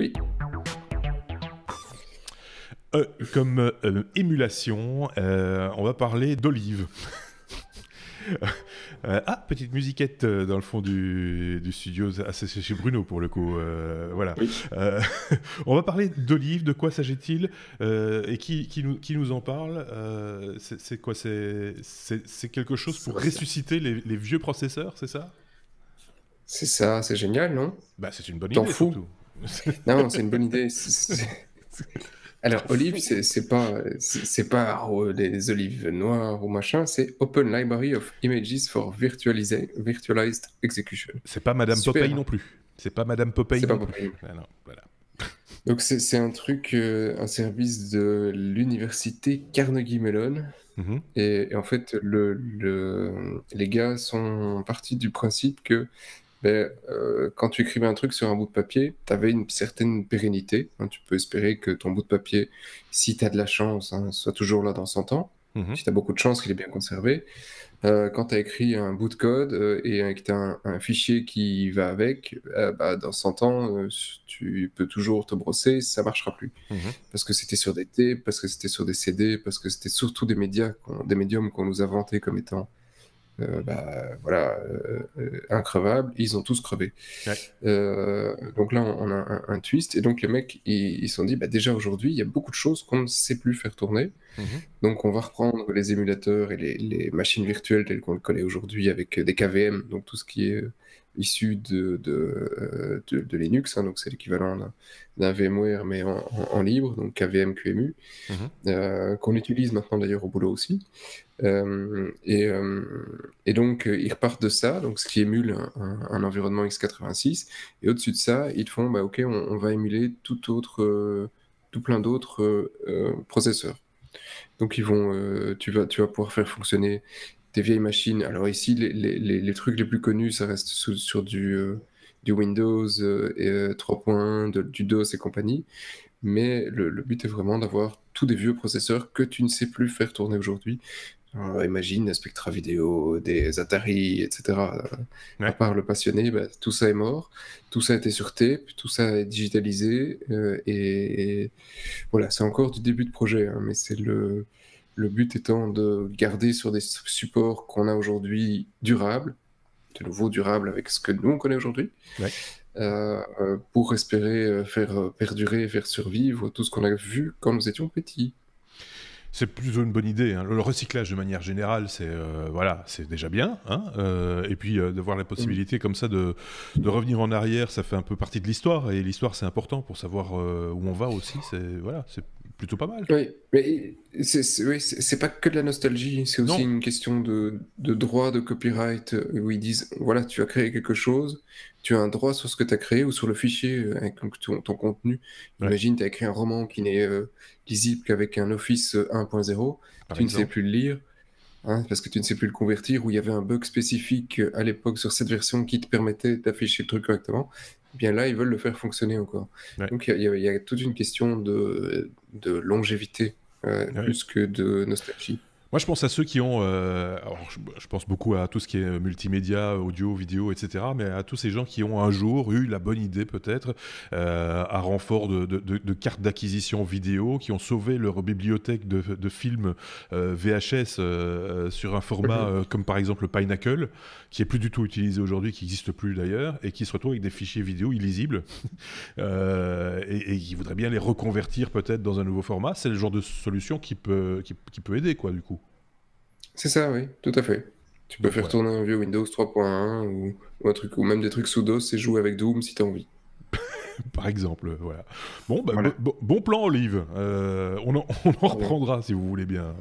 Oui. Comme émulation, on va parler d'olive. Petite musiquette dans le fond du studio. Ah, c'est chez Bruno pour le coup. Voilà. Oui. On va parler d'olive. De quoi s'agit-il et qui nous en parle c'est quoi c'est quelque chose pour ressusciter les vieux processeurs, c'est ça? C'est ça, c'est génial, non? Bah, c'est une bonne T'en idée fous? surtout. Non, c'est une bonne idée. Alors, Olive, c'est pas des olives noires ou machin, c'est Open Library of Images for Virtualized Execution. C'est pas Madame Super, Popeye hein. non plus. C'est pas Madame Popeye C'est pas non pareil. plus. Ah non, voilà. Donc, c'est un truc, un service de l'université Carnegie Mellon. Mhm. Et en fait, les gars sont partis du principe que quand tu écrivais un truc sur un bout de papier, tu avais une certaine pérennité, hein. Tu peux espérer que ton bout de papier, si tu as de la chance, hein, soit toujours là dans 100 ans. Mhm. Si tu as beaucoup de chance qu'il est bien conservé. Quand tu as écrit un bout de code et que tu as un fichier qui va avec, dans 100 ans, tu peux toujours te brosser, ça marchera plus. Mhm. Parce que c'était sur des tapes, parce que c'était sur des CD, parce que c'était surtout des médiums qu'on nous a vantés comme étant voilà, increvables. Ils ont tous crevé. Ouais. Donc là, on a un twist. Et donc les mecs, ils se sont dit, déjà aujourd'hui, il y a beaucoup de choses qu'on ne sait plus faire tourner. Mhm. Donc on va reprendre les émulateurs et les machines virtuelles telles qu'on le connaît aujourd'hui avec des KVM, donc tout ce qui est issu de Linux, hein, donc c'est l'équivalent d'un VMware mais en libre, donc KVM, QEMU, qu'on utilise maintenant d'ailleurs au boulot aussi. Et donc ils repartent de ça, donc ce qui émule un environnement x86, et au-dessus de ça, ils font, ok, on va émuler tout plein d'autres processeurs. Donc tu vas pouvoir faire fonctionner tes vieilles machines. Alors ici, les trucs les plus connus, ça reste sur du Windows 3.1, du DOS et compagnie. Mais le but est vraiment d'avoir tous des vieux processeurs que tu ne sais plus faire tourner aujourd'hui. Imagine Spectra Video, des Atari, etc. À Ouais. part le passionné, tout ça est mort. Tout ça a été sur tape, tout ça est digitalisé. Et voilà, c'est encore du début de projet, hein, mais c'est le but étant de garder sur des supports qu'on a aujourd'hui durables, de nouveau durables avec ce que nous on connaît aujourd'hui, Ouais. pour espérer faire perdurer, faire survivre tout ce qu'on a vu quand nous étions petits. C'est plutôt une bonne idée, hein. Le recyclage de manière générale, voilà, c'est déjà bien, hein. Et puis de voir la possibilité comme ça de revenir en arrière, ça fait un peu partie de l'histoire, et l'histoire c'est important pour savoir où on va aussi. C'est plutôt pas mal. Oui, mais c'est pas que de la nostalgie, c'est aussi Non. une question de droit, de copyright, où ils disent, voilà, tu as créé quelque chose, tu as un droit sur ce que tu as créé ou sur le fichier avec ton contenu. Ouais. Imagine, tu as écrit un roman qui n'est lisible qu'avec un Office 1.0, Par tu ne sais exemple. plus le lire, hein, parce que tu ne sais plus le convertir, ou il y avait un bug spécifique à l'époque sur cette version qui te permettait d'afficher le truc correctement. Eh bien là, ils veulent le faire fonctionner encore. Ouais. Donc il y a toute une question de longévité, Ouais. plus que de nostalgie. Moi, je pense à ceux qui ont... alors, je pense beaucoup à tout ce qui est multimédia, audio, vidéo, etc. Mais à tous ces gens qui ont un jour eu la bonne idée, peut-être, à renfort de cartes d'acquisition vidéo, qui ont sauvé leur bibliothèque de films VHS sur un format comme par exemple le Pinnacle, qui est plus du tout utilisé aujourd'hui, qui n'existe plus d'ailleurs, et qui se retrouve avec des fichiers vidéo illisibles, et qui voudraient bien les reconvertir peut-être dans un nouveau format. C'est le genre de solution qui peut aider, quoi, du coup. C'est ça, oui, tout à fait. Tu peux Donc faire voilà, tourner un vieux Windows 3.1 ou un truc, ou même des trucs sous DOS et jouer avec Doom si tu as envie. par exemple, voilà. Bon, Voilà. bon plan, Olive. On en Pardon. reprendra si vous voulez bien.